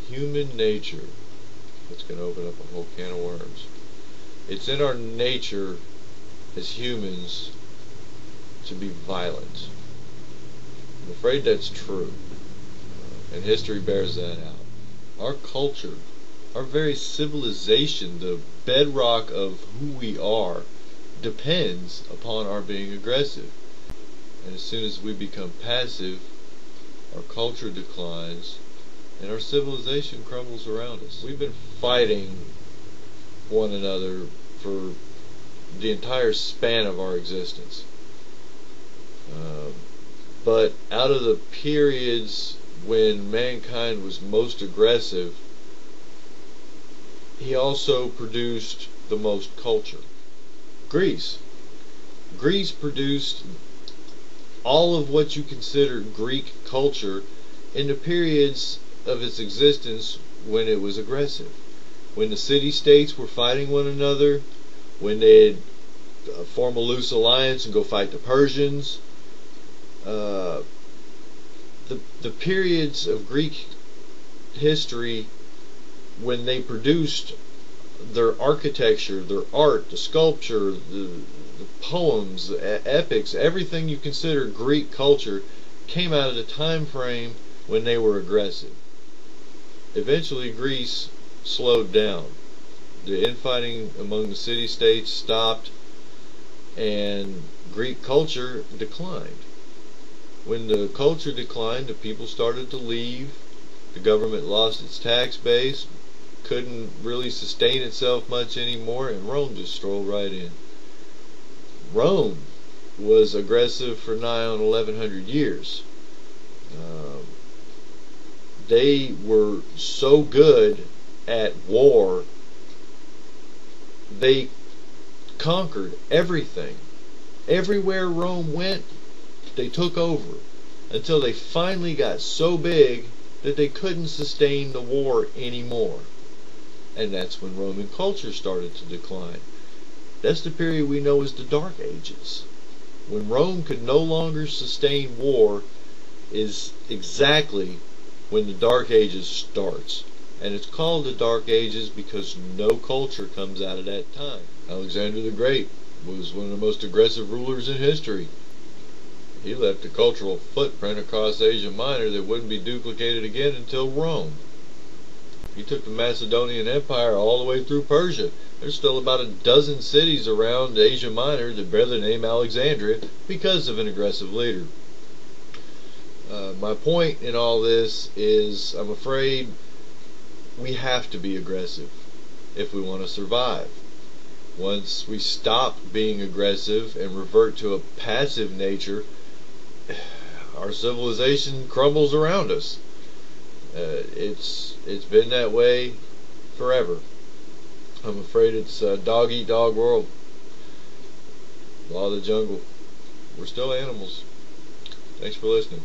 human nature. It's going to open up a whole can of worms. It's in our nature as humans to be violent. I'm afraid that's true, and history bears that out. Our culture, our very civilization, the bedrock of who we are, depends upon our being aggressive. And as soon as we become passive, our culture declines and our civilization crumbles around us. We've been fighting one another for the entire span of our existence. But out of the periods when mankind was most aggressive, he also produced the most culture. Greece produced all of what you consider Greek culture in the periods of its existence when it was aggressive. When the city-states were fighting one another, when they'd form a loose alliance and go fight the Persians. The periods of Greek history when they produced their architecture, their art, the sculpture, the poems, the epics, everything you consider Greek culture came out of the time frame when they were aggressive. Eventually Greece slowed down. The infighting among the city-states stopped and Greek culture declined. When the culture declined, the people started to leave, the government lost its tax base, couldn't really sustain itself much anymore, and Rome just strolled right in. Rome was aggressive for nigh on 1100 years. They were so good at war, they conquered everything. Everywhere Rome went, they took over, until they finally got so big that they couldn't sustain the war anymore. And that's when Roman culture started to decline. That's the period we know as the Dark Ages. When Rome could no longer sustain war is exactly when the Dark Ages starts. And it's called the Dark Ages because no culture comes out of that time. Alexander the Great was one of the most aggressive rulers in history. He left a cultural footprint across Asia Minor that wouldn't be duplicated again until Rome. He took the Macedonian Empire all the way through Persia. There's still about a dozen cities around Asia Minor that bear the name Alexandria because of an aggressive leader. My point in all this is, I'm afraid we have to be aggressive if we want to survive. Once we stop being aggressive and revert to a passive nature, our civilization crumbles around us. It's been that way forever. I'm afraid it's a dog-eat-dog world. Law of the jungle. We're still animals. Thanks for listening.